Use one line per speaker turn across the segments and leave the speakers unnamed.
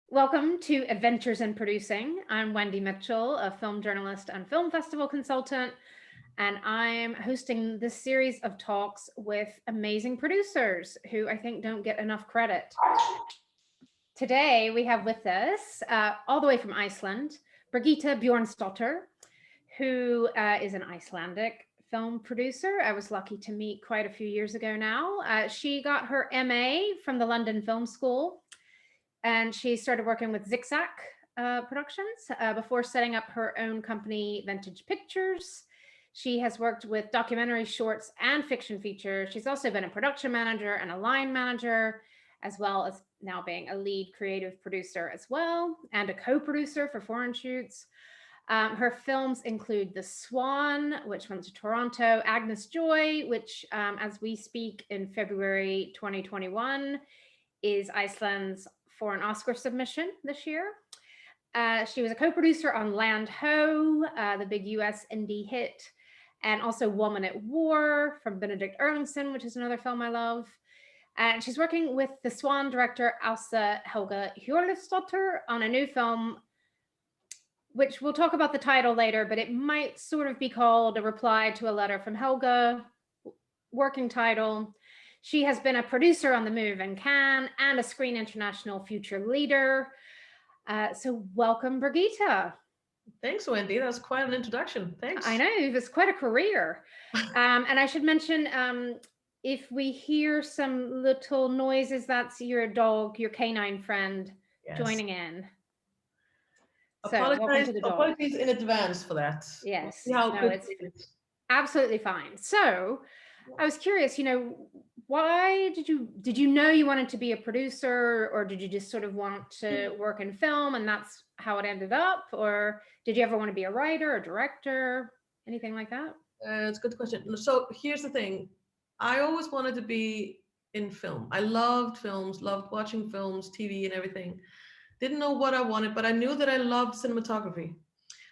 Welcome to Adventures in Producing. I'm Wendy Mitchell, a film journalist and film festival consultant, and I'm hosting this series of talks with amazing producers who I think don't get enough credit. Today, we have with us, all the way from Iceland, Brigitte Bjornstotter, who is an Icelandic film producer. I was lucky to meet quite a few years ago now. She got her MA from the London Film School, and she started working with Zik Zak Productions before setting up her own company, Vintage Pictures. She has worked with documentary shorts and fiction features. She's also been a production manager and a line manager, as well as now being a lead creative producer as well, and a co-producer for foreign shoots. Her films include The Swan, which went to Toronto, Agnes Joy, which, as we speak in February 2021, is Iceland's for an Oscar submission this year. She was a co-producer on Land Ho, the big US indie hit, and also Woman at War from Benedikt Erlingsson, which is another film I love. And she's working with the Swan director Ása Helga Hjörleifsdóttir on a new film, which we'll talk about the title later, but it might sort of be called A Reply to a Letter from Helga, working title. She has been a producer on The Move in Cannes and a Screen International Future Leader. So welcome, Birgitta.
Thanks, Wendy. That was quite an introduction. Thanks.
I know, it was quite a career. And I should mention, if we hear some little noises, that's your dog, your canine friend, joining in.
So welcome to the dog. Apologies in advance for that.
Yes, it's absolutely fine. So I was curious, why did you know you wanted to be a producer, or did you just sort of want to work in film and that's how it ended up? Or did you ever want to be a writer or director, anything like that?
It's a good question. So here's the thing. I always wanted to be in film. I loved films, loved watching films, TV and everything. Didn't know what I wanted, but I knew that I loved cinematography.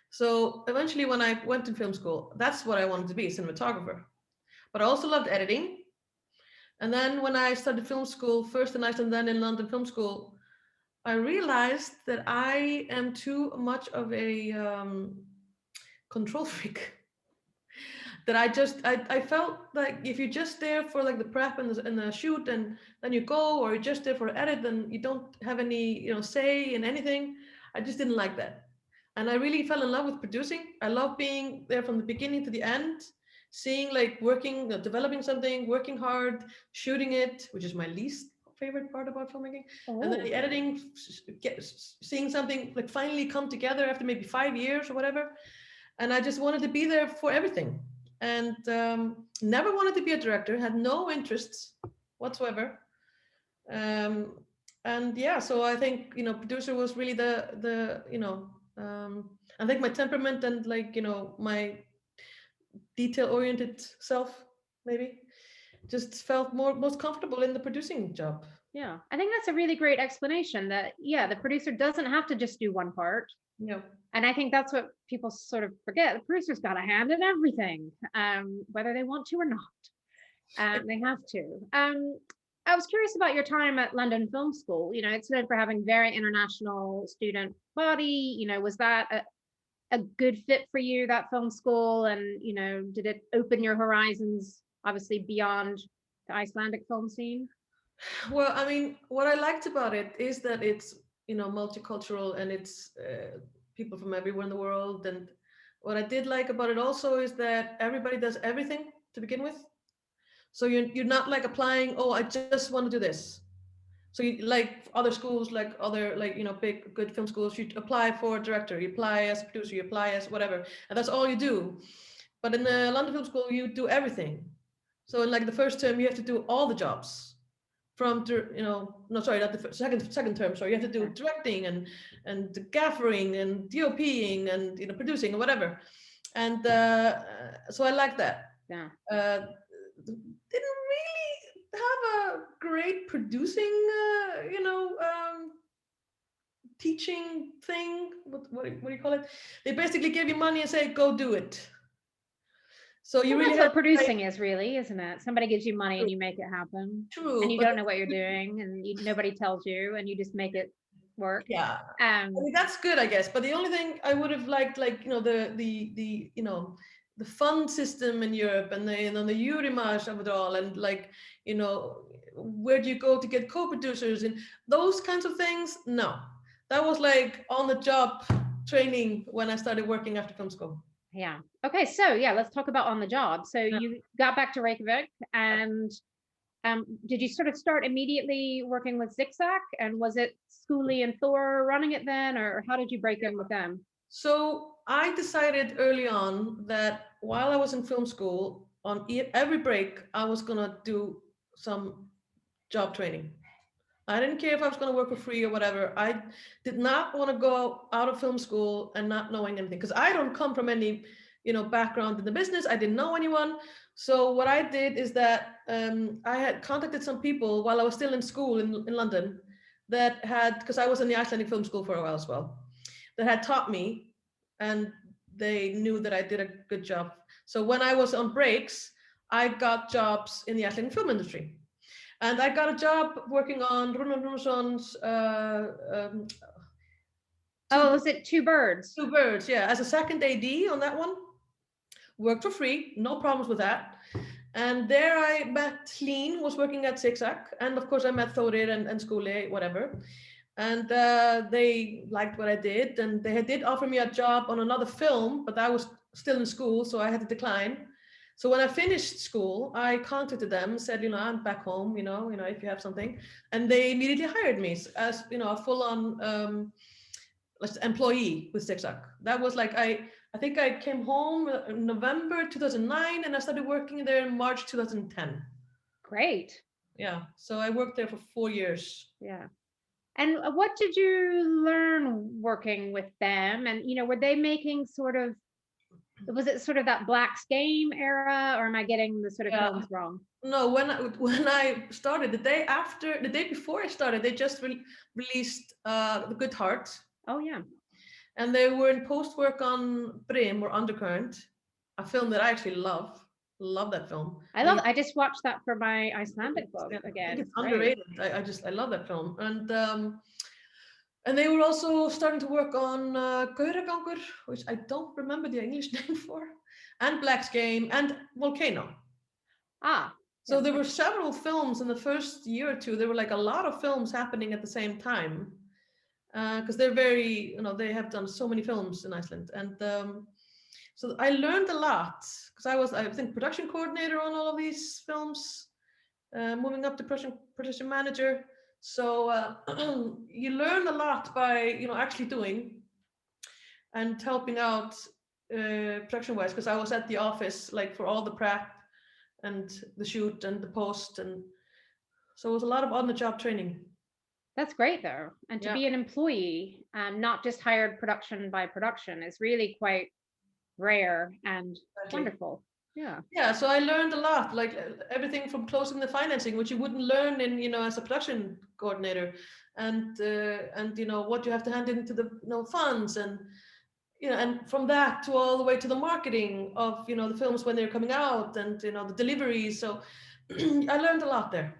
So eventually when I went to film school, that's what I wanted to be, cinematographer. But I also loved editing. And then when I started film school, first in Iceland, then in London Film School, I realized that I am too much of a control freak. That I felt like if you're just there for like the prep and the shoot, and then you go, or you're just there for edit, then you don't have any say in anything. I just didn't like that. And I really fell in love with producing. I love being there from the beginning to the end, seeing like working, developing something, working hard, shooting it, which is my least favorite part about filmmaking. Oh. And then the editing, seeing something like finally come together after maybe 5 years or whatever. And I just wanted to be there for everything. And never wanted to be a director, had no interests whatsoever. And yeah, so I think, producer was really I think my temperament and like, my detail-oriented self maybe just felt most comfortable in the producing job.
Yeah, I think that's a really great explanation that, yeah, the producer doesn't have to just do one part.
Yeah.
And I think that's what people sort of forget. The producer's got a hand in everything, whether they want to or not. They have to. I was curious about your time at London Film School. It's known for having very international student body. Was that a good fit for you, that film school? And, did it open your horizons, obviously, beyond the Icelandic film scene?
Well, I mean, what I liked about it is that it's, multicultural, and it's people from everywhere in the world. And what I did like about it also is that everybody does everything to begin with. So you're not like applying, oh, I just want to do this. So you, like other schools, like other big good film schools, you apply for a director, you apply as a producer, you apply as whatever, and that's all you do. But in the London Film School, you do everything. So in like the first term, you have to do all the jobs. Not the second term. So you have to do directing and gaffering and DOPing and producing or whatever. And so I like that.
Yeah.
Didn't really have a great producing, teaching thing. What do you call it? They basically give you money and say, go do it. So you really
that's what producing is, really, isn't it? Somebody gives you money and you make it happen.
True.
And you don't know what you're doing, and nobody tells you, and you just make it work.
Yeah, I mean, that's good, I guess. But the only thing I would have liked, like, you know, the you know, the fund system in Europe, and the, you know, the Eurimage of it all, and like, you know, where do you go to get co-producers and those kinds of things? No, that was like on the job training when I started working after film school.
Yeah. Okay. So yeah, let's talk about on the job. So you got back to Reykjavik, and did you sort of start immediately working with Zik Zak? And was it Schooley and Thor running it then, or how did you break in with them?
So I decided early on that while I was in film school, on every break, I was gonna do some job training. I didn't care if I was going to work for free or whatever. I did not want to go out of film school and not knowing anything, because I don't come from any, you know, background in the business. I didn't know anyone. So what I did is that I had contacted some people while I was still in school in London that had, because I was in the Icelandic film school for a while as well, that had taught me, and they knew that I did a good job. So when I was on breaks, I got jobs in the Icelandic film industry. And I got a job working on Rúnar Rúnarsson's
Was it Two Birds?
Two Birds, yeah, as a second AD on that one. Worked for free, no problems with that. And there I met Hlín, was working at Zik Zak, and of course I met Þórir and Skúli, whatever. And they liked what I did, and they did offer me a job on another film, but I was still in school, so I had to decline. So when I finished school, I contacted them, said, you know, I'm back home, you know, if you have something, and they immediately hired me as, you know, a full-on employee with Zik Zak. That was like, I think I came home in November 2009, and I started working there in March 2010.
Great.
Yeah, so I worked there for 4 years.
Yeah. And what did you learn working with them? And, you know, were they making was it sort of that Black's Game era, or am I getting the sort of films wrong?
No, when I started, the day before I started, they just released The Good Heart.
Oh yeah.
And they were in post work on Brim, or Undercurrent, a film that I actually love that film.
I just watched that for my Icelandic book again.
I think it's underrated. I love that film. And they were also starting to work on Gauragangur, which I don't remember the English name for, and Black's Game, and Volcano. So there were several films in the first year or two. There were like a lot of films happening at the same time, because they're very, you know, they have done so many films in Iceland. And so I learned a lot, because I think, production coordinator on all of these films, moving up to production manager. So you learn a lot by, you know, actually doing and helping out production wise, because I was at the office like for all the prep and the shoot and the post, and so it was a lot of on the job training.
That's great though. And to be an employee, not just hired production by production, is really quite rare and wonderful. Yeah,
so I learned a lot, like everything from closing the financing, which you wouldn't learn in, you know, as a production coordinator, and you know, what you have to hand into the, you know, funds, and you know, and from that to all the way to the marketing of, you know, the films when they're coming out, and you know, the deliveries. So I learned a lot there.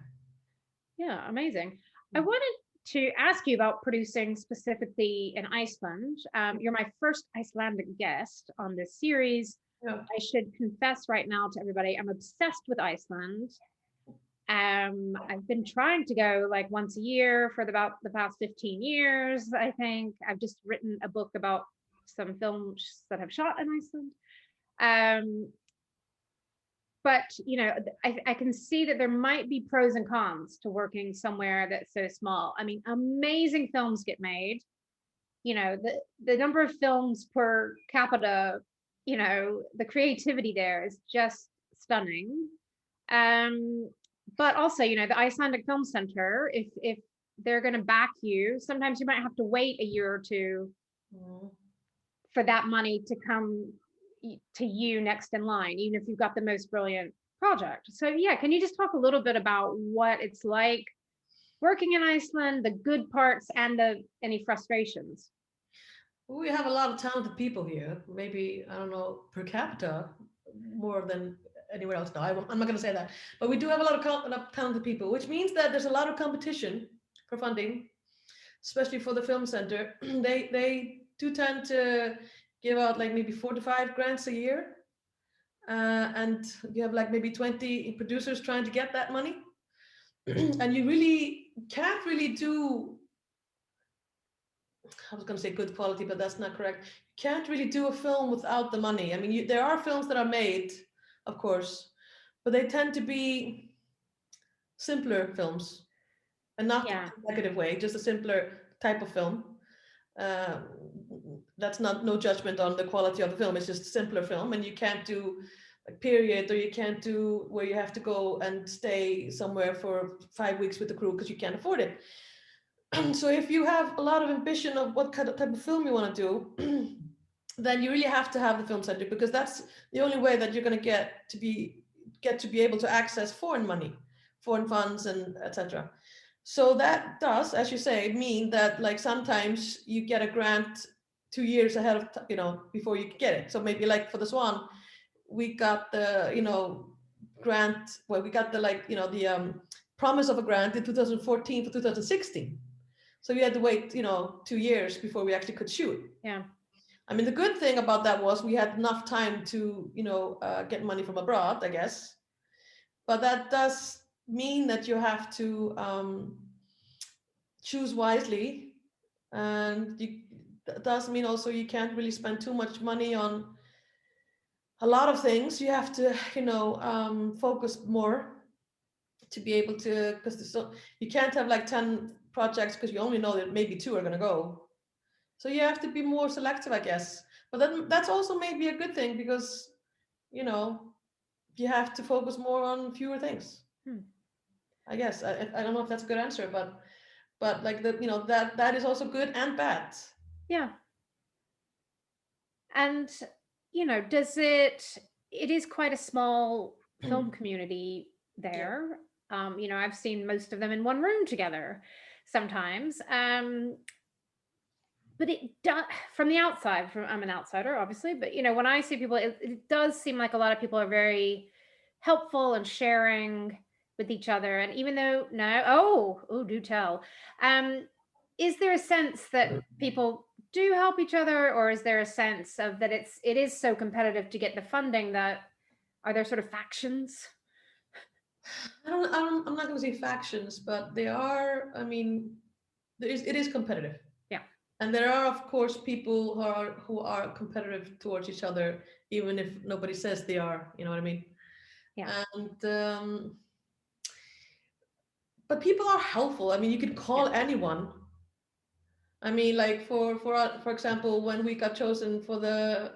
Yeah, amazing. I wanted to ask you about producing specifically in Iceland. You're my first Icelandic guest on this series. I should confess right now to everybody, I'm obsessed with Iceland. I've been trying to go like once a year for about the past 15 years, I think. I've just written a book about some films that have shot in Iceland. But, you know, I can see that there might be pros and cons to working somewhere that's so small. I mean, amazing films get made. You know, the number of films per capita, you know, the creativity there is just stunning. But also, you know, the Icelandic Film Center, if they're going to back you, sometimes you might have to wait a year or two for that money to come to you next in line, even if you've got the most brilliant project. So yeah, can you just talk a little bit about what it's like working in Iceland, the good parts and any frustrations?
We have a lot of talented people here, maybe, I don't know, per capita more than anywhere else. No, I'm not going to say that, but we do have a lot of talented people, which means that there's a lot of competition for funding. especially for the film center, they do tend to give out like maybe 4 to 5 grants a year. And you have like maybe 20 producers trying to get that money. And you really can't really do, I was going to say good quality, but that's not correct. You can't really do a film without the money. I mean, there are films that are made, of course, but they tend to be simpler films, and not in a negative way, just a simpler type of film. That's no judgment on the quality of the film. It's just a simpler film, and you can't do a period, or you can't do where you have to go and stay somewhere for 5 weeks with the crew because you can't afford it. So if you have a lot of ambition of what kind of type of film you want to do, then you really have to have the film center, because that's the only way that you're going to get to be able to access foreign money, foreign funds, and etc. So that does, as you say, mean that like sometimes you get a grant 2 years ahead of, before you get it. So maybe like for the Swan, we got the, grant, well, we got the the promise of a grant in 2014 for 2016. So we had to wait, 2 years before we actually could shoot.
Yeah.
I mean, the good thing about that was we had enough time to, get money from abroad, I guess. But that does mean that you have to choose wisely, and that does mean also you can't really spend too much money on a lot of things. You have to, focus more to be able to, because you can't have like 10 projects because you only know that maybe 2 are going to go. So you have to be more selective, I guess. But then that's also maybe a good thing, because, you have to focus more on fewer things. I guess I don't know if that's a good answer, but like that is also good and bad.
Yeah. And it is quite a small film community there. Yeah. I've seen most of them in one room together sometimes. But it does, from the outside, I'm an outsider, obviously, but when I see people, it does seem like a lot of people are very helpful and sharing with each other. And even though do tell. Is there a sense that people do help each other, or is there a sense of that it is so competitive to get the funding that are there sort of factions?
I'm not going to say factions, but they are. I mean, it is competitive.
Yeah.
And there are, of course, people who are competitive towards each other, even if nobody says they are. You know what I mean?
Yeah.
And but people are helpful. I mean, you can call anyone. I mean, like for example, when we got chosen for the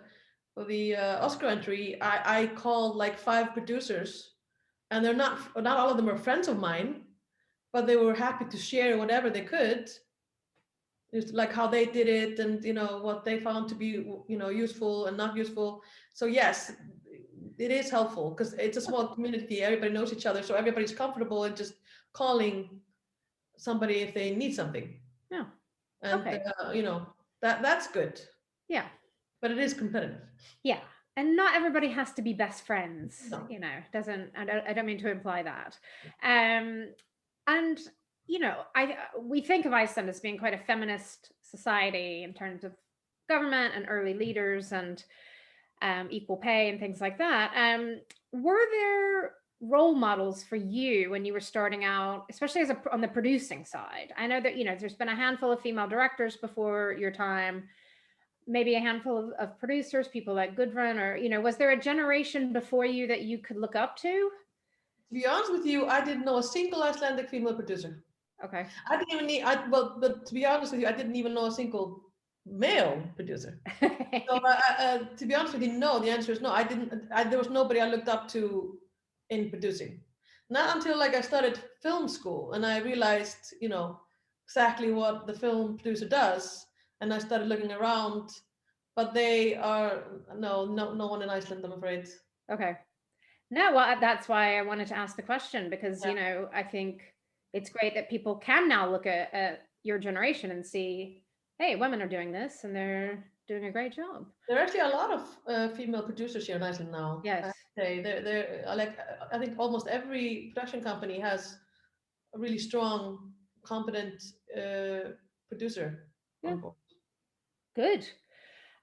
Oscar entry, I called like 5 producers, and they're not all of them are friends of mine, but they were happy to share whatever they could, just like how they did it, and what they found to be useful and not useful. So yes, it is helpful because it's a small community. Everybody knows each other, so everybody's comfortable in just calling somebody if they need something.
Yeah.
And
okay.
That's good.
Yeah.
But it is competitive.
Yeah. And not everybody has to be best friends.
No.
I don't mean to imply that. And we think of Iceland as being quite a feminist society in terms of government and early leaders and equal pay and things like that. Were there role models for you when you were starting out, especially on the producing side? I know that there's been a handful of female directors before your time, maybe a handful of producers, people like Gudrun, or was there a generation before you that you could look up to?
To be honest with you, I didn't know a single Icelandic female producer.
Okay.
I didn't even need. But to be honest with you, I didn't even know a single male producer. So to be honest with you, no. The answer is no. I didn't. There was nobody I looked up to in producing. Not until I started film school and I realized, exactly what the film producer does, and I started looking around. But they are no one in Iceland, I'm afraid.
Okay. No, well, that's why I wanted to ask the question, because I think it's great that people can now look at your generation and see, hey, women are doing this and they're doing a great job.
There are actually a lot of female producers here in Iceland now.
Yes.
They're like, I think almost every production company has a really strong, competent producer
Yeah.
on board.
Good.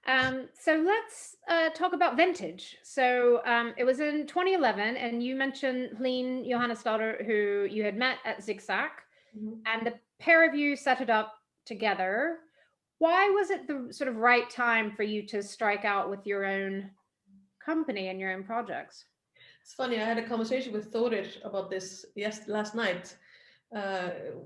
So let's talk about vintage. So it was in 2011, and you mentioned Hlín Jóhannesdóttir, who you had met at Zik Zak, and the pair of you set it up together. Why was it the sort of right time for you to strike out with your own company and your own projects?
It's funny, I had a conversation with Þórir about this last night.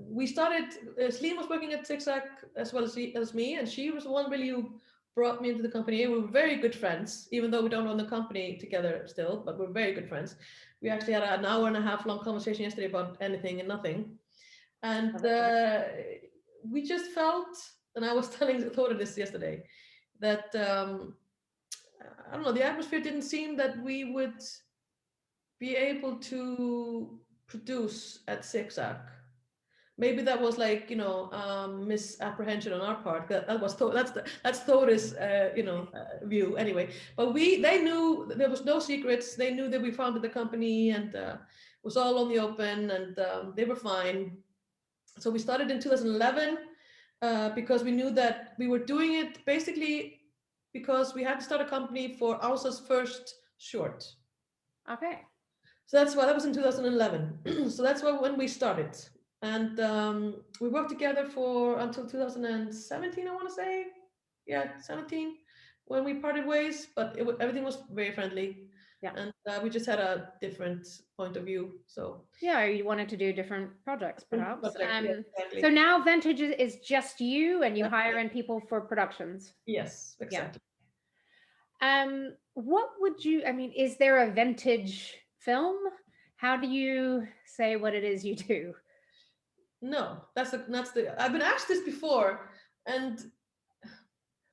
We started, Hlín was working at Zik Zak as well as me, and she was the one really who brought me into the company. We were very good friends, even though we don't own the company together still, but we're very good friends. We actually had an hour and a half long conversation yesterday about anything and nothing. And we just felt, and I was telling Þórir this yesterday, that, I don't know, the atmosphere didn't seem that we would be able to produce at Zik Zak. Maybe that was like, you know, misapprehension on our part. That was that's Þórir's view anyway. But they knew there was no secrets. They knew that we founded the company, and it was all on the open, and they were fine. So we started in 2011 because we knew that we were doing it basically because we had to start a company for Ása's first short.
Okay.
So that's why that was in 2011. So that's when we started. And we worked together until 2017, I want to say. Yeah, 17, when we parted ways, but everything was very friendly.
Yeah.
And we just had a different point of view. So
yeah, you wanted to do different projects, perhaps.
Yeah, exactly.
So now Vintage is just you, and you hire in people for productions.
Yes, exactly.
Yeah. What would you? I mean, is there a vintage film? How do you say what it is you do?
No, I've been asked this before, and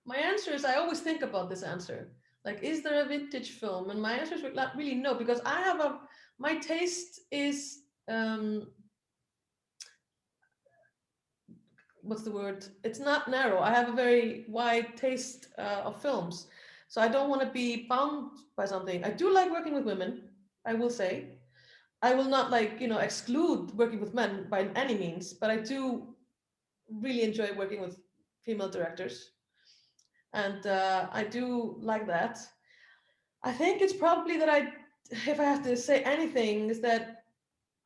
my answer is I always think about this answer. Like, is there a vintage film? And my answer is not really no, because my taste is, what's the word? It's not narrow. I have a very wide taste of films. So I don't want to be bound by something. I do like working with women, I will say. I will not exclude working with men by any means, but I do really enjoy working with female directors. And I do like that. I think it's probably that if I have to say anything, is that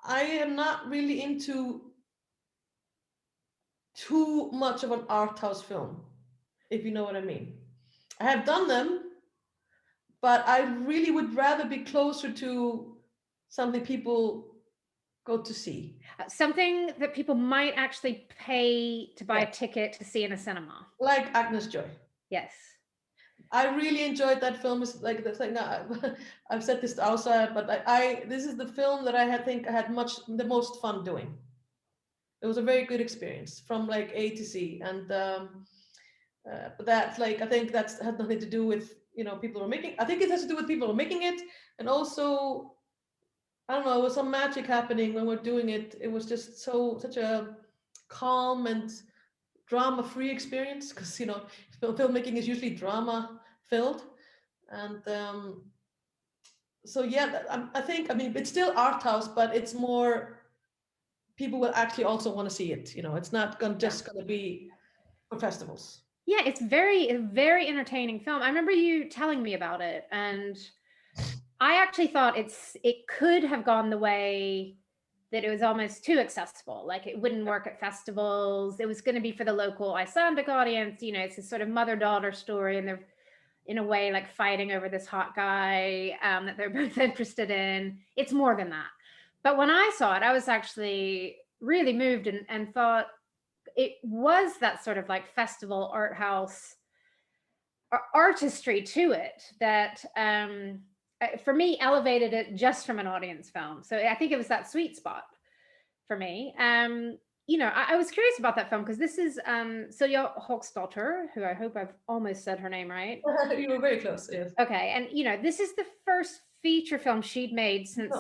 I am not really into too much of an art house film, if you know what I mean. I have done them, but I really would rather be closer to something people go to see.
Something that people might actually pay to buy a ticket to see in a cinema.
Like Agnes Joy.
Yes.
I really enjoyed that film. It's like I've said this to Ása, but this is the film that I think I had the most fun doing. It was a very good experience from like A to Z, and but that's like, I think that's had nothing to do with people who are making. I think it has to do with people who are making it, and also I don't know, there was some magic happening when we're doing it. It was just such a calm and drama-free experience, because filmmaking is usually drama-filled, and so yeah, I think it's still art house, but it's more people will actually also want to see it. It's not just gonna be for festivals.
Yeah, it's a very entertaining film. I remember you telling me about it, and I actually thought it could have gone the way that it was almost too accessible. Like, it wouldn't work at festivals. It was going to be for the local Icelandic audience. It's a sort of mother-daughter story, and they're in a way like fighting over this hot guy that they're both interested in. It's more than that. But when I saw it, I was actually really moved and thought it was that sort of like festival art house artistry to it that for me elevated it just from an audience film. So I think it was that sweet spot for me. I was curious about that film because this is Silja Hauksdóttir, who I hope I've almost said her name right.
You were very close, yes.
Okay, and this is the first feature film she'd made since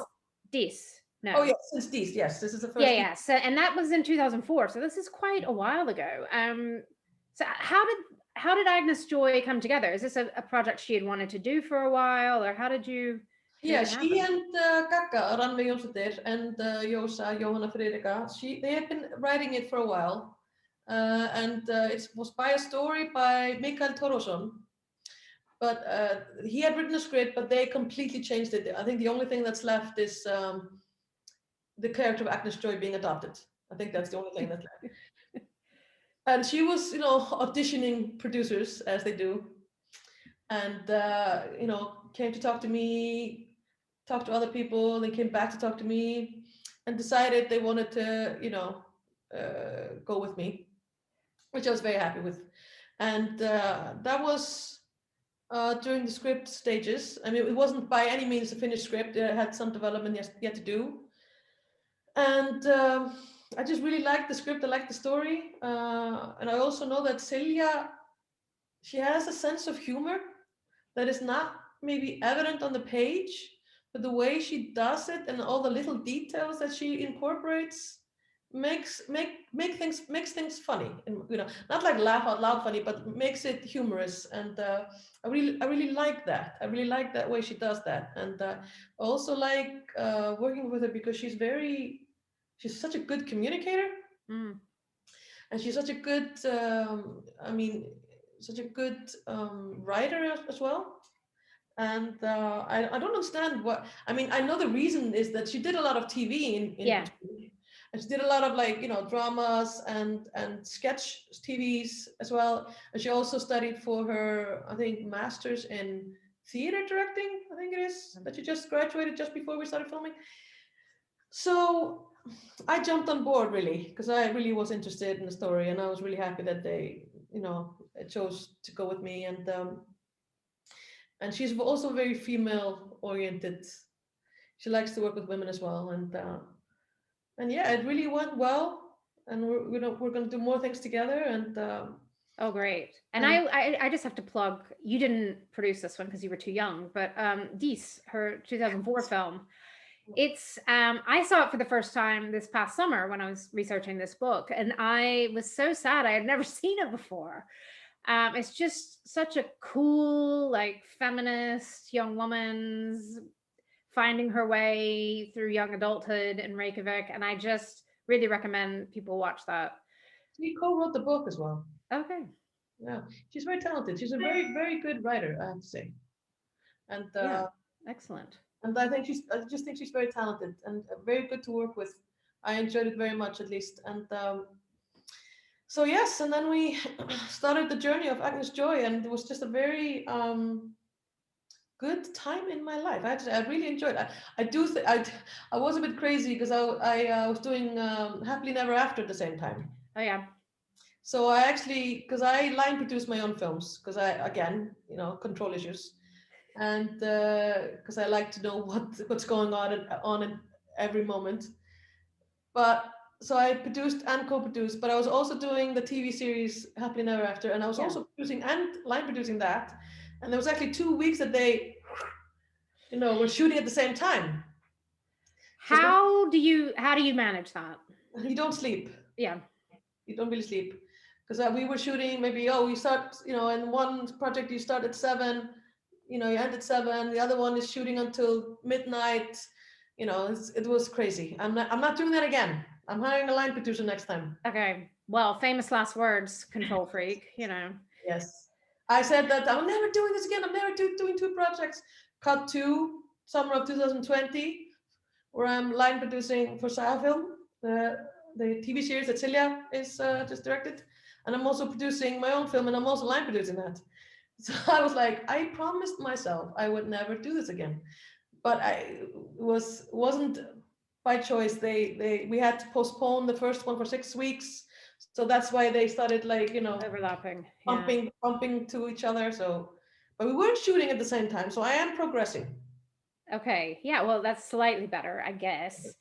Dis. No.
Oh yeah, since Dis, yes. This is the first.
Yeah. So, and that was in 2004. So this is quite a while ago. So how did Agnes Joy come together? Is this a project she had wanted to do for a while, or how did you?
Yeah, she and Gagga, Ranveig Bjornstotter, and Jósa, Jóhanna Friðrika, they had been writing it for a while. and it was by a story by Mikael Torosson. But he had written a script, but they completely changed it. I think the only thing that's left is the character of Agnes Joy being adopted. I think that's the only thing that's left. And she was, auditioning producers as they do, and came to talk to me, talked to other people, then came back to talk to me, and decided they wanted to, go with me, which I was very happy with. And that was during the script stages. I mean, it wasn't by any means a finished script. It had some development yet to do. And I just really liked the script. I liked the story. And I also know that Silja, she has a sense of humor that is not maybe evident on the page, but the way she does it and all the little details that she incorporates makes things funny, and not like laugh out loud funny, but makes it humorous. And I really like that. I really like that way she does that. And I also like working with her because she's such a good communicator. And she's such a good writer as well. And I don't understand what I know the reason is that she did a lot of TV in between. And she did a lot of dramas and sketch TVs as well. And she also studied for her, I think, master's in theater directing, I think it is, that she just graduated just before we started filming. So I jumped on board really, because I really was interested in the story, and I was really happy that they, chose to go with me. And she's also very female oriented. She likes to work with women as well. And yeah, it really went well, and we're going to do more things together. And
oh, great. And I just have to plug, you didn't produce this one because you were too young, but Dies, her 2004 film, it's I saw it for the first time this past summer when I was researching this book, and I was so sad. I had never seen it before. It's just such a cool, feminist young woman's finding her way through young adulthood in Reykjavik, and I just really recommend people watch that.
She co-wrote the book as well.
Okay.
Yeah, she's very talented. She's a very, very good writer, I have to say. And
yeah, excellent.
And I just think she's very talented and very good to work with. I enjoyed it very much, at least. And so yes, and then we started the journey of Agnes Joy, and it was just a very good time in my life. I have to say, I really enjoyed it. I was a bit crazy because I was doing Happily Never After at the same time.
Oh yeah.
So I actually, because I line produce my own films, because control issues, and because I like to know what's going on in every moment. But so I produced and co-produced, but I was also doing the TV series Happily Never After, and I was also producing and line producing that. And there was actually 2 weeks that they, were shooting at the same time.
How do you manage that?
You don't sleep.
Yeah.
You don't really sleep. Because we were shooting maybe, we start, in one project you start at 7, you end at 7. The other one is shooting until midnight. It was crazy. I'm not doing that again. I'm hiring a line producer next time.
Okay. Well, famous last words, control freak,
Yes. I said that I'm never doing this again. I'm never doing 2 projects. Cut to summer of 2020, where I'm line producing for Saga Film, the TV series that Silja is just directed. And I'm also producing my own film, and I'm also line producing that. So I was like, I promised myself I would never do this again. But it wasn't by choice. We had to postpone the first one for 6 weeks. So that's why they started
overlapping,
bumping to each other. So, but we weren't shooting at the same time. So I am progressing.
Okay. Yeah. Well, that's slightly better, I guess.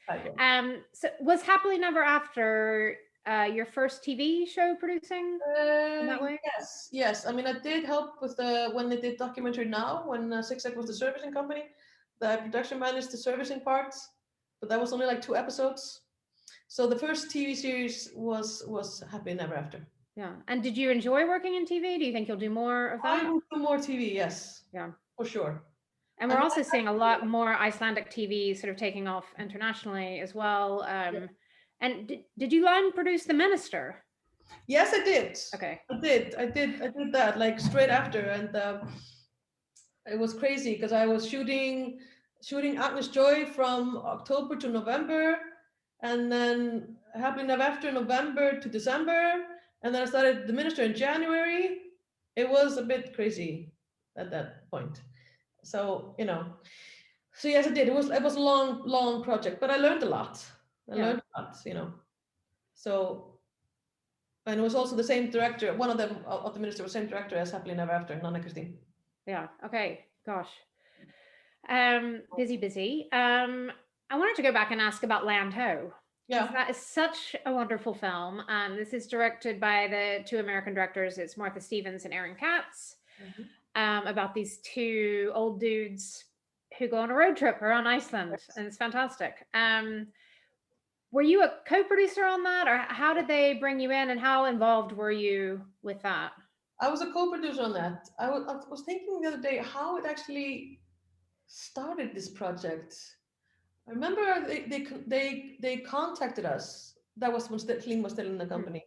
So was Happily Never After your first TV show producing in that way?
Yes. I mean, I did help with when they did Documentary Now, when Zik Zak was the servicing company. The production managed the servicing parts, but that was only 2 episodes. So the first TV series was Happily Never After.
Yeah. And did you enjoy working in TV? Do you think you'll do more of that?
I will do more TV, yes.
Yeah.
For sure.
And we're also seeing a lot more Icelandic TV sort of taking off internationally as well. And did you line produce The Minister?
Yes, I did.
Okay.
I did that like straight after, and it was crazy because I was shooting Agnes Joy from October to November, and then Happily Never After November to December, and then I started The Minister in January. It was a bit crazy at that point. So so yes, I did. It was a long project, but I learned a lot. I learned a lot, So. And it was also the same director. One of them of The Minister was the same director as Happily Never After, Nanna Kristín.
Yeah. Okay. Gosh. Busy. I wanted to go back and ask about Land Ho.
Yeah.
That is such a wonderful film. This is directed by the two American directors. It's Martha Stephens and Aaron Katz. About these two old dudes who go on a road trip around Iceland, and it's fantastic. Were you a co-producer on that, or how did they bring you in, and how involved were you with that?
I was a co-producer on that. I was thinking the other day how it actually started, this project. I remember they contacted us. That was when Hlín was still in the company.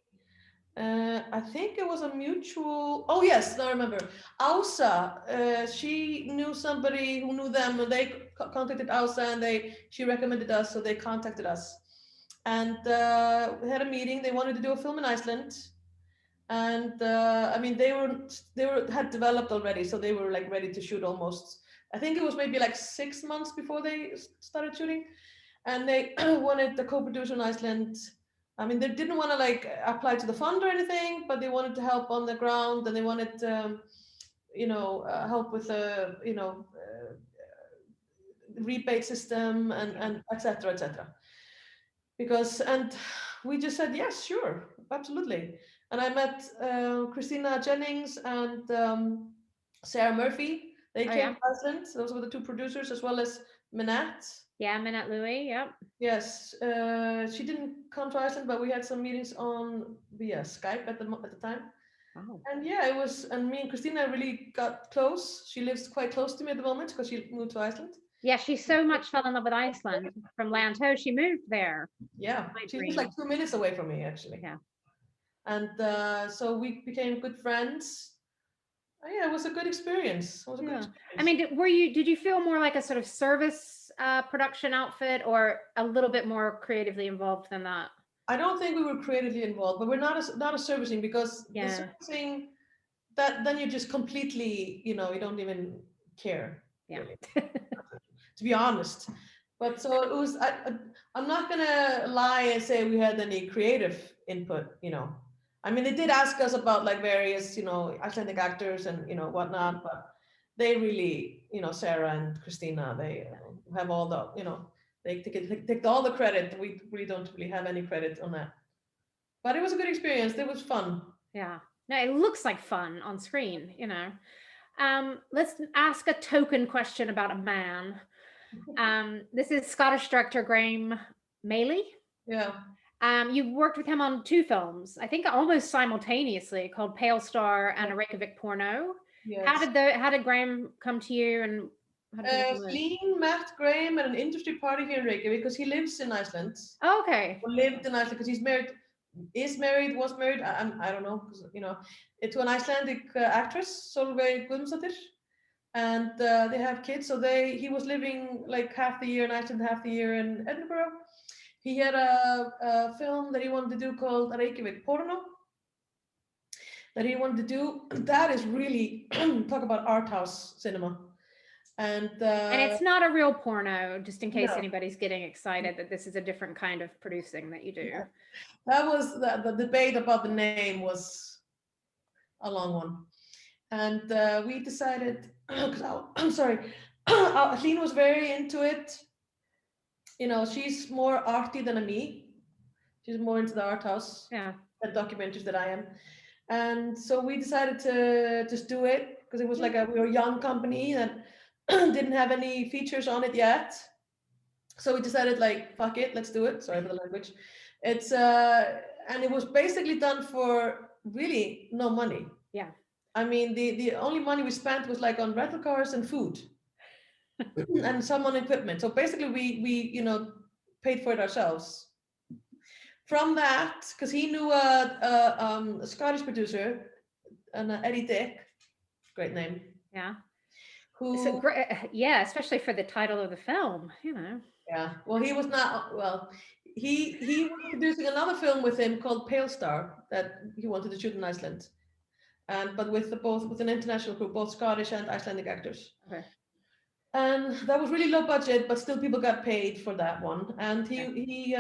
I think it was a mutual. Oh yes, I remember. Ása, she knew somebody who knew them, and they contacted Ása, and she recommended us, so they contacted us. And we had a meeting. They wanted to do a film in Iceland, and I mean they had developed already, so they were like ready to shoot almost. I think it was maybe like 6 months before they started shooting, and they wanted the co-producer in Iceland. I mean, they didn't want to like apply to the fund or anything, but they wanted to help on the ground, and they wanted help with the rebate system and etc. And we just said yes, sure, absolutely. And I met Christina Jennings and Sarah Murphy. They came to Iceland. Those were the two producers, as well as Minette.
Yeah, Minette Louie. Yep.
Yes, she didn't come to Iceland, but we had some meetings via Skype at the time.
Oh.
And yeah, it was. And me and Christina really got close. She lives quite close to me at the moment because she moved to Iceland.
Yeah, she so much fell in love with Iceland from Land Ho. She moved there.
Yeah, she was like 2 minutes away from me, actually.
Yeah.
And so we became good friends. Yeah, it was a good experience. It was a good experience.
I mean, did you feel more like a sort of service production outfit, or a little bit more creatively involved than that?
I don't think we were creatively involved, but we're not a servicing, because the servicing, that then you just completely, you don't even care.
Yeah.
Really, to be honest. But so it was. I'm not gonna lie and say we had any creative input. I mean, they did ask us about like various, Icelandic actors and whatnot, but they really, Sarah and Christina, they have all the, they take all the credit. We really don't really have any credit on that. But it was a good experience. It was fun.
Yeah. No, it looks like fun on screen, Let's ask a token question about a man. This is Scottish director Graham Mailey.
Yeah.
You've worked with him on 2 films, I think almost simultaneously, called Pale Star and A Reykjavik Porno. Yes. How did Graham come to you, and
Hlín met Graham at an industry party here in Reykjavik, because he lives in Iceland.
Oh, okay.
Or lived in Iceland because he's married. Was married. I don't know, because to an Icelandic actress, Solveig Guðmundsdóttir, and they have kids. So he was living like half the year in Iceland, half the year in Edinburgh. He had a film that he wanted to do called Reykjavik Porno. That he wanted to do. That is really talk about art house cinema. And
it's not a real porno, just in case anybody's getting excited that this is a different kind of producing that you do.
Yeah. That was the debate about the name was a long one. And we decided, I'm sorry, Hlín was very into it. She's more arty than me. She's more into the art house and documentaries than I am. And so we decided to just do it, because it was like we were a young company that didn't have any features on it yet. So we decided, like, fuck it, let's do it. Sorry for the language. It's and it was basically done for really no money.
Yeah.
I mean, the only money we spent was like on rental cars and food. And some on equipment. So basically we paid for it ourselves. from that, because he knew a Scottish producer, and Eddie Dick, great name.
Yeah.
Who?
So great. Yeah, especially for the title of the film,
Yeah. Well, he was not. Well, he was producing another film with him called Pale Star that he wanted to shoot in Iceland, but with an international group, both Scottish and Icelandic actors.
Okay.
And that was really low budget, but still people got paid for that one. And he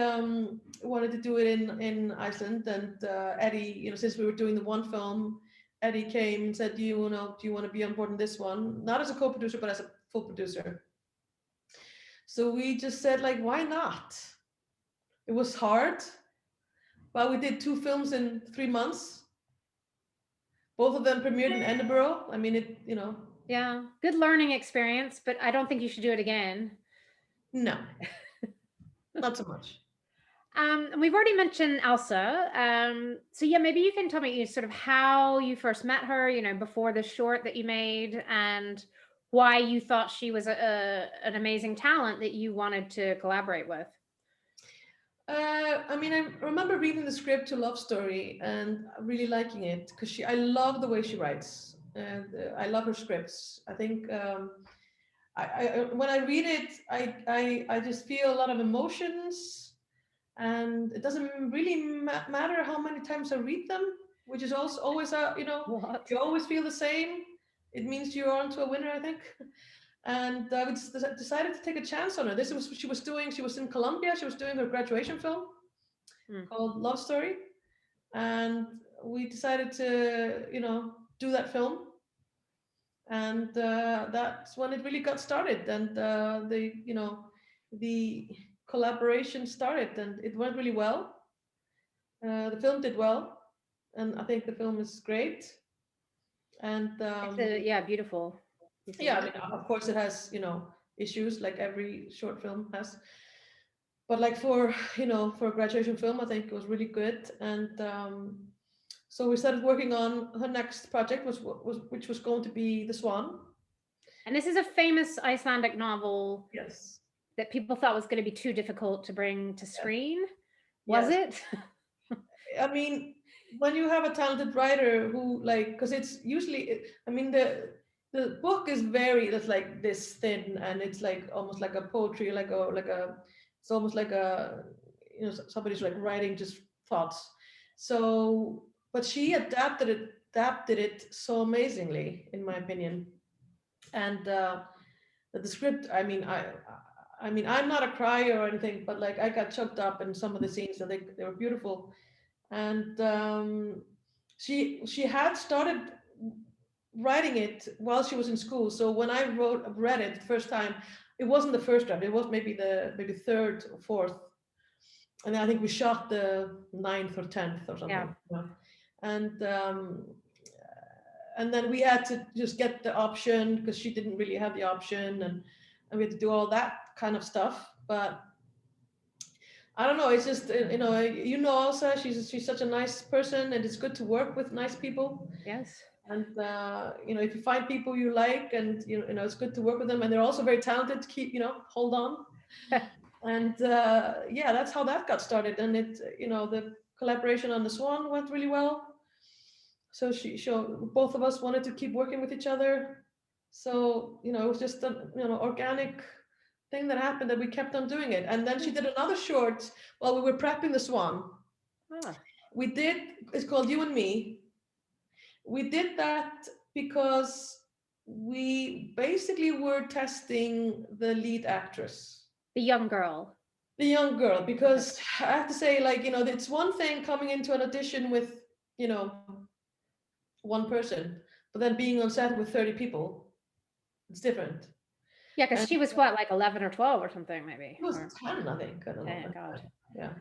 wanted to do it in Iceland. And Eddie, since we were doing the one film, Eddie came and said, do you want to be on board in this one? Not as a co-producer, but as a full producer. So we just said, like, why not? It was hard, but we did 2 films in 3 months. Both of them premiered in Edinburgh. I mean,
Yeah, good learning experience, but I don't think you should do it again.
No, not so much.
And we've already mentioned Elsa. So yeah, maybe you can tell me sort of how you first met her, before the short that you made, and why you thought she was an amazing talent that you wanted to collaborate with.
I mean, I remember reading the script to Love Story and really liking it because I love the way she writes, and I love her scripts. I think when I read it, I just feel a lot of emotions, and it doesn't really matter how many times I read them, which is also always
What?
you always feel the same. It means you're onto a winner, I think. And we decided to take a chance on her. This was what she was doing. She was in Colombia. She was doing her graduation film called Love Story. And we decided to, do that film. And that's when it really got started. And the collaboration started, and it went really well. The film did well. And I think the film is great. And
it's beautiful.
Yeah, I mean, of course it has, issues like every short film has. But like for a graduation film, I think it was really good. And so we started working on her next project, which was going to be The Swan.
And this is a famous Icelandic novel.
Yes.
That people thought was going to be too difficult to bring to screen. Was it?
I mean, when you have a talented writer who because it's usually, I mean, the book is it's like this thin, and it's like almost like a poetry, it's almost like somebody's like writing just thoughts. So, but she adapted it so amazingly, in my opinion. And the script, I mean, I'm not a crier or anything, but like I got choked up in some of the scenes. I think they were beautiful. And she had started writing it while she was in school. So when I read it the first time, it wasn't the first draft. It was maybe third or fourth, and then I think we shot the 9th or 10th or something.
Yeah.
And then we had to just get the option because she didn't really have the option, and we had to do all that kind of stuff. But I don't know. It's just Elsa. She's such a nice person, and it's good to work with nice people.
Yes.
And if you find people you like, and it's good to work with them, and they're also very talented to keep hold on. And that's how that got started. And it the collaboration on The Swan went really well. So both of us wanted to keep working with each other. So it was just an organic thing that happened, that we kept on doing it. And then she did another short while we were prepping The Swan. It's called You and Me. We did that because we basically were testing the lead actress.
The young girl,
because I have to say, it's one thing coming into an audition with, one person, but then being on set with 30 people, it's different.
Yeah, because she was like 11 or 12 or something, maybe.
It was 10, I think. I don't know.
God.
Yeah.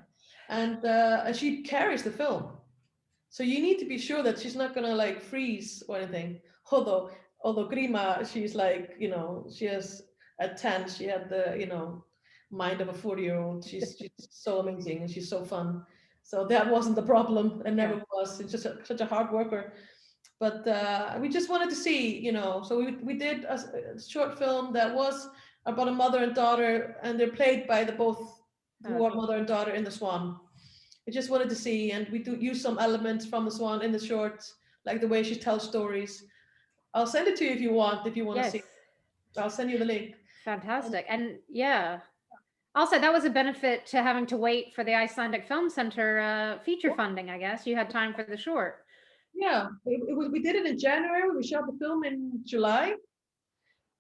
And she carries the film. So you need to be sure that she's not gonna freeze or anything. Although Grima, she's she has at 10, she had the mind of a 40-year-old. She's so amazing, and she's so fun. So that wasn't the problem, and never was. It's just such a hard worker. But we just wanted to see, so we did a short film that was about a mother and daughter, and they're played by both who are mother and daughter in The Swan. I just wanted to see, and we do use some elements from the Swan in the short, like the way she tells stories. I'll send it to you if you want to see. I'll send you the link.
Fantastic. And yeah, also that was a benefit to having to wait for the Icelandic Film Center feature funding, I guess. You had time for the short.
Yeah, we did it in January. We shot the film in July.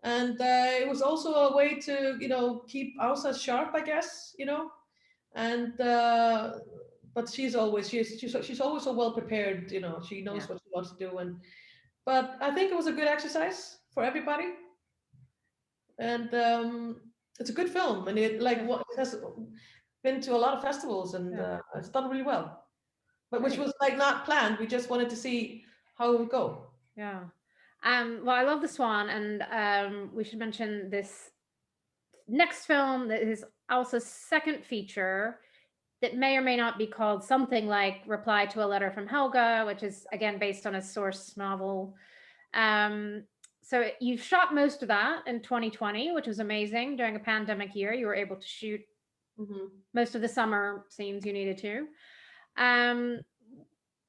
And it was also a way to, keep Ása sharp, I guess, and but she's always so well prepared, she knows what she wants to do. But I think it was a good exercise for everybody. And it's a good film, and it has been to a lot of festivals, and it's done really well. But which was not planned. We just wanted to see how it would go.
Yeah. Well, I love the Swan, and we should mention this next film that is Ása's second feature that may or may not be called something like Reply to a Letter from Helga, which is again based on a source novel. So you've shot most of that in 2020, which was amazing. During a pandemic year, you were able to shoot most of the summer scenes you needed to.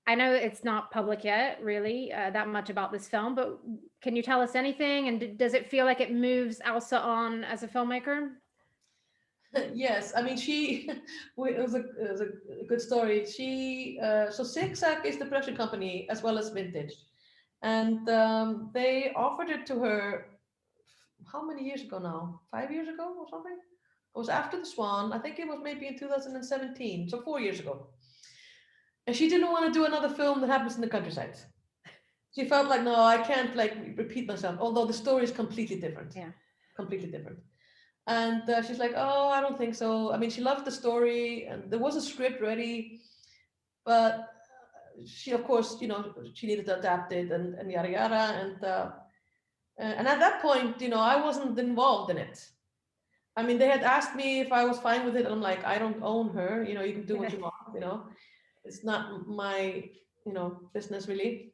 I know it's not public yet, really, that much about this film, but can you tell us anything? And does it feel like it moves Ása on as a filmmaker?
Yes, I mean, it was a good story. So Zik Zak is the production company as well as Vintage. And they offered it to her, how many years ago now? 5 years ago or something? It was after the Swan. I think it was maybe in 2017, so 4 years ago. And she didn't want to do another film that happens in the countryside. She felt like, no, I can't repeat myself, although the story is completely different.
Yeah.
Completely different. And she's like, oh, I don't think so. I mean, she loved the story, and there was a script ready, but she, of course, she needed to adapt it and yada yada. And at that point, I wasn't involved in it. I mean, they had asked me if I was fine with it, and I'm like, I don't own her. You can do what you want. It's not my, business really.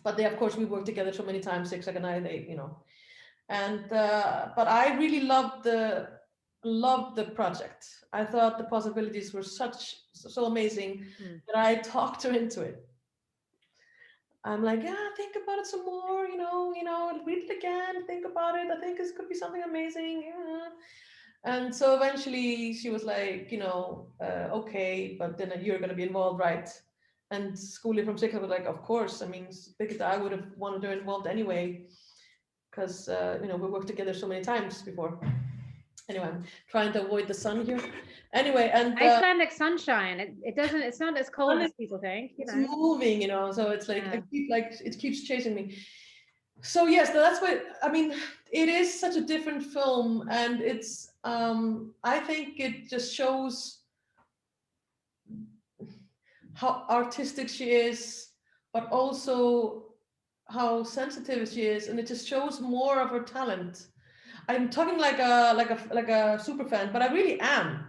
But they, of course, we worked together so many times, Zik Zak and I. And but I really loved the project. I thought the possibilities were so amazing that I talked her into it. I'm like, yeah, think about it some more, read it again, think about it. I think this could be something amazing. Yeah. And so eventually she was like, okay, but then you're going to be involved, right? And Skúli from Zik Zak was like, of course. I mean, Birgitta, I would have wanted her involved anyway, because we worked together so many times before. Anyway, I'm trying to avoid the sun here. Anyway, and
Icelandic sunshine. It's not as cold as people think.
It's moving, so it's like it keeps chasing me. So yes, that's what I mean. It is such a different film, and it's I think it just shows how artistic she is, but also how sensitive she is, and it just shows more of her talent. I'm talking like a super fan, but I really am.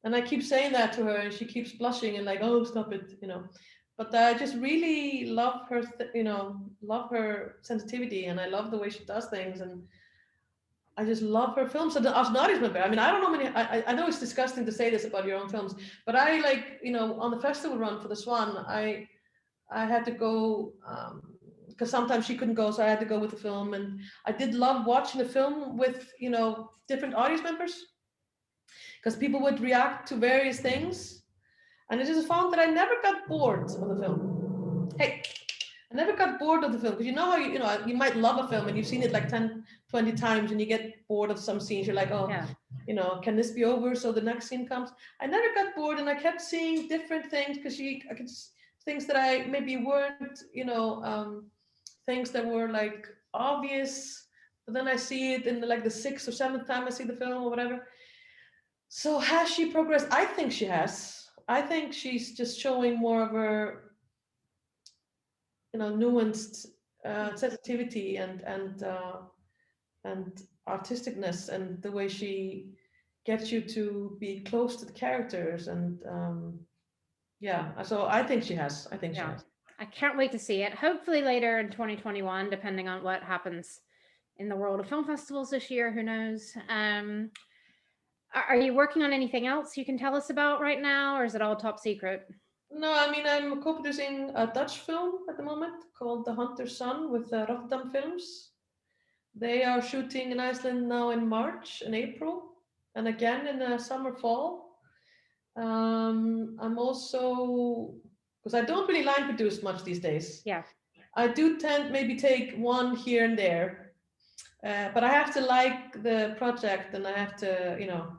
And I keep saying that to her, and she keeps blushing and like, oh, stop it, But I just really love her, love her sensitivity, and I love the way she does things, and I just love her films. So I mean, I don't know many. I know it's disgusting to say this about your own films, but I on the festival run for the Swan, I had to go. Because sometimes she couldn't go, so I had to go with the film. And I did love watching the film with, different audience members, because people would react to various things. And I just found that I never got bored of the film. Hey, I never got bored of the film, because how you might love a film and you've seen it like 10, 20 times, and you get bored of some scenes. You're like, oh, can this be over so the next scene comes? I never got bored, and I kept seeing different things, because I could things that I maybe weren't, things that were like obvious, but then I see it in the 6th or 7th time I see the film or whatever. So has she progressed? I think she has. I think she's just showing more of her, nuanced sensitivity and artisticness, and the way she gets you to be close to the characters. And so I think she has. She has.
I can't wait to see it. Hopefully later in 2021, depending on what happens in the world of film festivals this year, who knows. Are you working on anything else you can tell us about right now, or is it all top secret?
No, I mean, I'm co-producing a Dutch film at the moment called The Hunter's Son with Rotterdam Films. They are shooting in Iceland now in March and April, and again in the summer, fall. I'm also, because I don't really line produce much these days.
Yeah.
I do tend maybe take one here and there, but I have to like the project, and I have to, you know,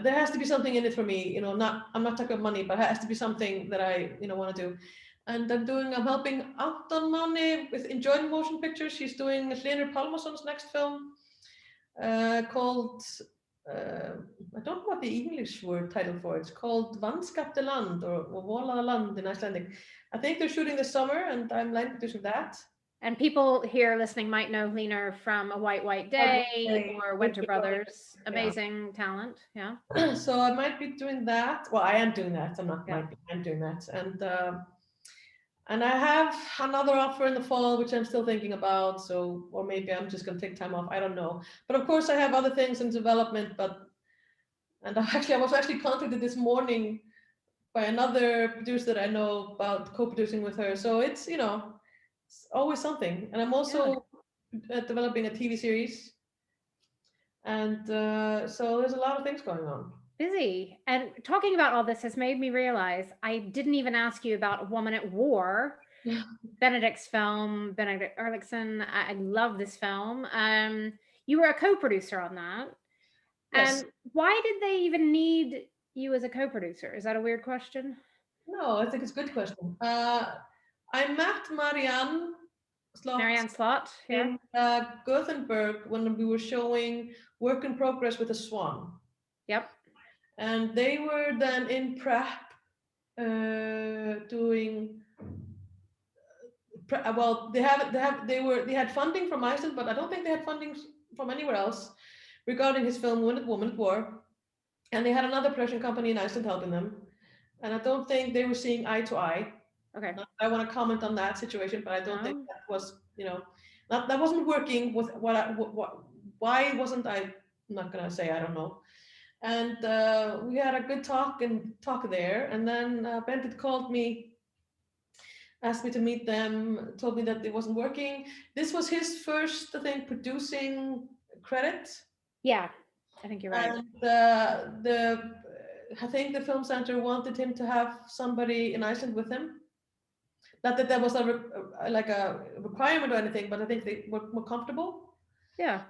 there has to be something in it for me, you know. I'm not talking about money, but it has to be something that I, you know, want to do. And I'm helping Anton Máni with Enjoying Motion Pictures. She's doing Hlynur Pálmason's next film called, I don't know what the English word title for it. It's called Vanskapte Land or Volaða Land in Icelandic. I think they're shooting this summer, and I'm line producing that.
And people here listening might know Hlynur from A White Day or Winter Brothers. Amazing talent, yeah.
So I might be doing that. Well, I am doing that. I'm doing that. And I have another offer in the fall, which I'm still thinking about. So, or maybe I'm just going to take time off. I don't know. But of course, I have other things in development. And I was actually contacted this morning by another producer that I know about co-producing with her. So it's, you know, it's always something. And I'm also developing a TV series. And so there's a lot of things going on.
Busy. And talking about all this has made me realize I didn't even ask you about A Woman at War, Benedikt's film, Benedikt Erlingsson. I love this film. You were a co-producer on that.
Yes.
And why did they even need you as a co-producer? Is that a weird question?
No, I think it's a good question. I met Marianne
Slot
in Gothenburg when we were showing Work in Progress with a Swan.
Yep.
And they were then in prep doing. Well, they had funding from Iceland, but I don't think they had funding from anywhere else regarding his film Woman at War. And they had another production company in Iceland helping them. And I don't think they were seeing eye to eye.
Okay.
I want to comment on that situation, but I don't think that was, you know, that wasn't working with why wasn't I? I'm not gonna say I don't know. And we had a good talk there, and then Benedikt called me, asked me to meet them, told me that it wasn't working. This was his first, I think, producing credit.
Yeah, I think you're right.
And I think the film center wanted him to have somebody in Iceland with him. Not that was a requirement or anything, but I think they were more comfortable.
Yeah.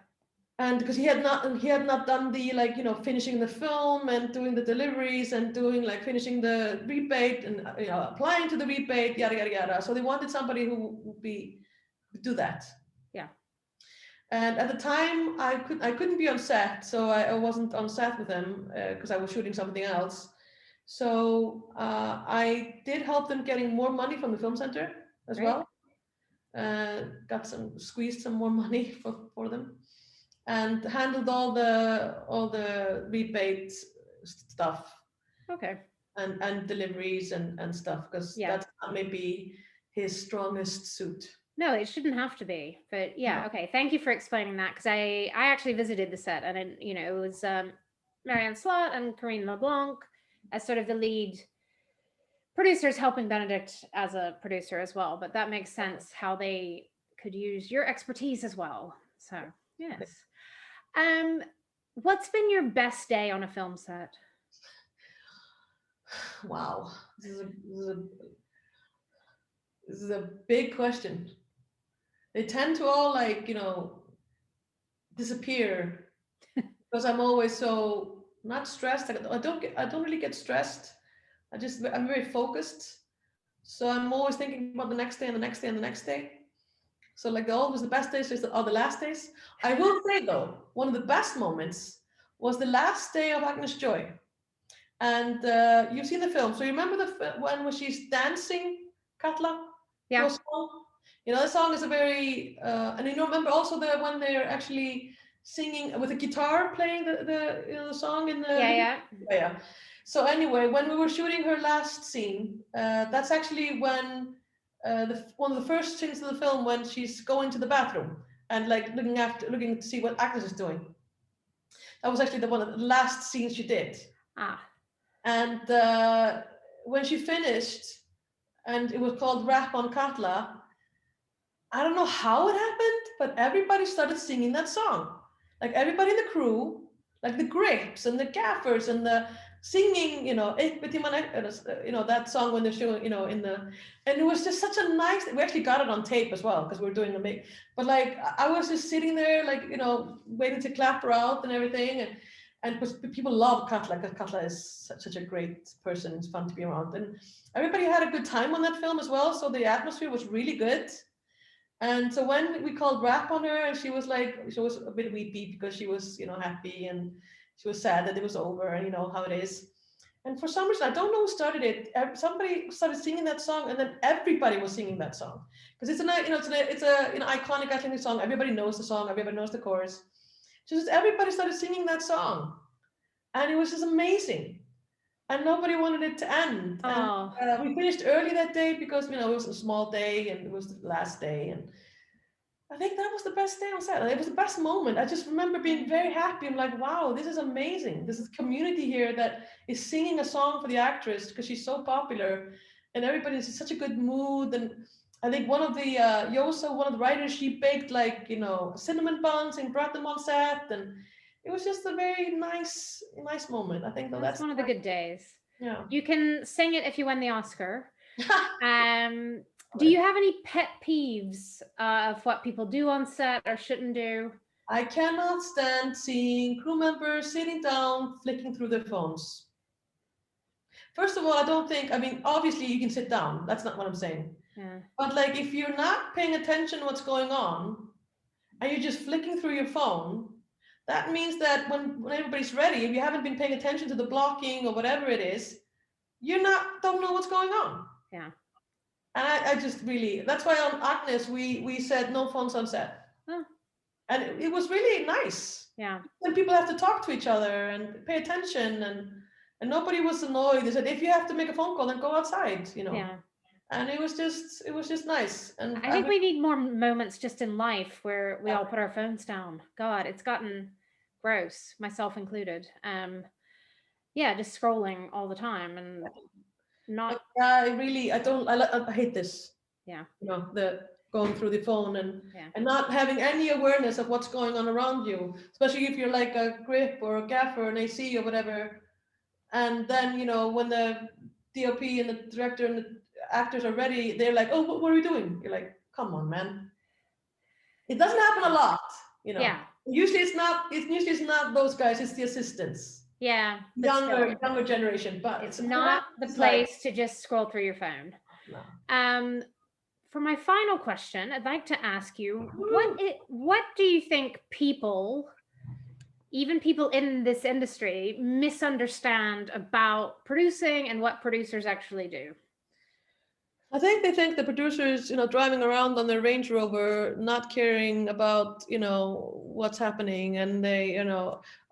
And because he had not done the, like, you know, finishing the film and doing the deliveries and doing, like, finishing the rebate and, you know, applying to the rebate, yada yada yada. So they wanted somebody who would do that.
Yeah.
And at the time, I couldn't be on set, so I wasn't on set with them because I was shooting something else. So I did help them getting more money from the film center as well. Squeezed some more money for them, and handled all the rebate stuff.
Okay.
And deliveries and stuff, because that's not maybe his strongest suit.
No, it shouldn't have to be, but yeah. No. Okay. Thank you for explaining that, because I actually visited the set, and it was Marianne Slot and Corinne LeBlanc as sort of the lead producers, helping Benedikt as a producer as well. But that makes sense how they could use your expertise as well. So yes. What's been your best day on a film set?
Wow, this is a big question. They tend to all, like, you know, disappear because I'm always so not stressed. I don't really get stressed. I'm very focused. So I'm always thinking about the next day and the next day and the next day. So, like, always the best days are the last days. I will say though, one of the best moments was the last day of Agnes Joy. And you've seen the film, so you remember the one where she's dancing, Katla?
Yeah.
You know, the song is a very, and you remember also the when they're actually singing with a guitar playing the song in the
yeah.
So anyway, when we were shooting her last scene, that's actually when one of the first scenes of the film, when she's going to the bathroom and, like, looking to see what Agnes is doing. That was actually one of the last scenes she did. And when she finished, and it was called Rap on Katla, I don't know how it happened, but everybody started singing that song. Like everybody in the crew, like the grips and the gaffers and the singing, that song when they're showing, and it was just such a nice, we actually got it on tape as well, because we were doing but like, I was just sitting there, like, waiting to clap her out and everything. And people love Katla, because Katla is such a great person. It's fun to be around. And everybody had a good time on that film as well. So the atmosphere was really good. And so when we called rap on her, and she was a bit weepy because she was, happy, and she was sad that it was over, and how it is. And for some reason, I don't know who started it. Somebody started singing that song, and then everybody was singing that song, because it's an iconic Icelandic song. Everybody knows the song. Everybody knows the chorus. Just everybody started singing that song, and it was just amazing. And nobody wanted it to end.
Oh.
And we finished early that day because it was a small day, and it was the last day. And I think that was the best day on set. It was the best moment. I just remember being very happy. I'm like, wow, this is amazing. This is community here that is singing a song for the actress because she's so popular, and everybody's in such a good mood. And I think one of the Yosa, one of the writers, she baked cinnamon buns and brought them on set, and it was just a very nice moment. I think that's
one of the good days.
Yeah.
You can sing it if you win the Oscar. Do you have any pet peeves of what people do on set or shouldn't do?
I cannot stand seeing crew members sitting down, flicking through their phones. First of all, obviously you can sit down. That's not what I'm saying.
Yeah.
But like, if you're not paying attention to what's going on, and you're just flicking through your phone, that means that when everybody's ready, if you haven't been paying attention to the blocking or whatever it is, don't know what's going on.
Yeah.
And I just really, that's why on Agnes, we said no phones on set.
Huh.
And it was really nice.
Yeah.
When people have to talk to each other and pay attention, and nobody was annoyed. They said, if you have to make a phone call, then go outside,
Yeah.
And it was just nice. And
I think we need more moments just in life where we all put our phones down. God, it's gotten gross, myself included. Just scrolling all the time and not.
I hate this.
Yeah.
The going through the phone and not having any awareness of what's going on around you, especially if you're like a grip or a gaffer, an AC or whatever. And then, when the DOP and the director and the actors are ready, they're like, oh, what are we doing? You're like, come on, man. It doesn't happen a lot,
Yeah.
Usually it's not those guys, it's the assistants.
Yeah.
Younger generation, but
it's not the place to just scroll through your phone.
No.
For my final question, I'd like to ask you, what do you think even people in this industry, misunderstand about producing and what producers actually do?
I think they think the producers, driving around on their Range Rover, not caring about, what's happening, and they,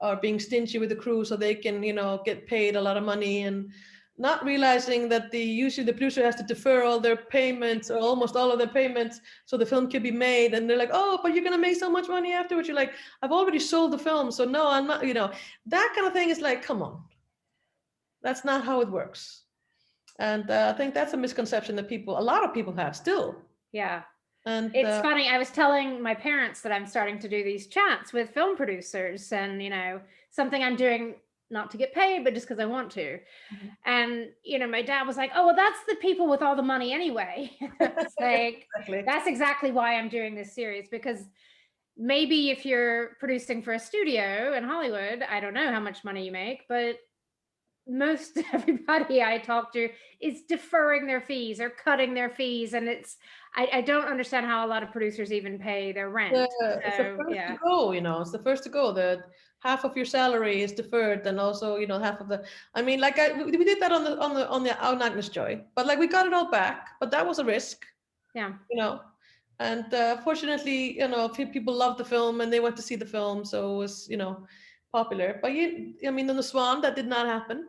are being stingy with the crew so they can, get paid a lot of money, and not realizing that usually the producer has to defer all their payments or almost all of their payments so the film can be made. And they're like, oh, but you're going to make so much money afterwards. You're like, I've already sold the film. So no, I'm not, that kind of thing is like, come on. That's not how it works. And I think that's a misconception that a lot of people have still.
Yeah.
And
it's funny. I was telling my parents that I'm starting to do these chats with film producers, and, something I'm doing not to get paid, but just because I want to.
Mm-hmm.
And, my dad was like, oh, well, that's the people with all the money anyway. It's like,
exactly.
That's exactly why I'm doing this series, because maybe if you're producing for a studio in Hollywood, I don't know how much money you make, but most everybody I talk to is deferring their fees or cutting their fees. And I don't understand how a lot of producers even pay their rent.
It's the first to go, it's the first to go. That half of your salary is deferred, and also, half of the. we did that on Agnes Joy, but we got it all back. But that was a risk.
Yeah.
And fortunately, people loved the film and they went to see the film, so it was, popular. But on the Swan, that did not happen.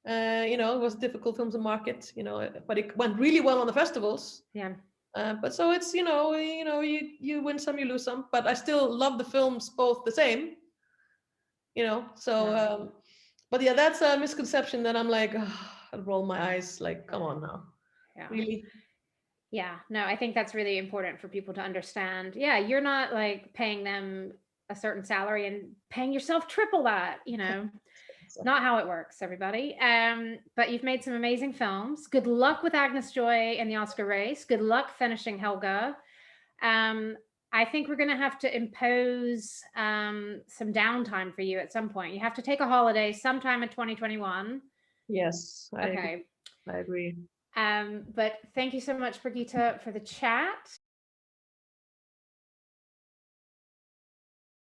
It was a difficult film to market, but it went really well on the festivals.
Yeah.
But so it's, you win some, you lose some, but I still love the films both the same. you know. So, but yeah, that's a misconception that I'm like, I roll my eyes, like, come on now, really.
Yeah, no, I think that's really important for people to understand. Yeah, you're not like paying them a certain salary and paying yourself triple that, you know. Not how it works, everybody. But you've made some amazing films. Good luck with Agnes Joy and the Oscar race. Good luck finishing Helga. I think we're going to have to impose some downtime for you at some point. You have to take a holiday sometime in 2021.
Yes,
Okay.
I agree.
But thank you so much, Brigitte, for the chat.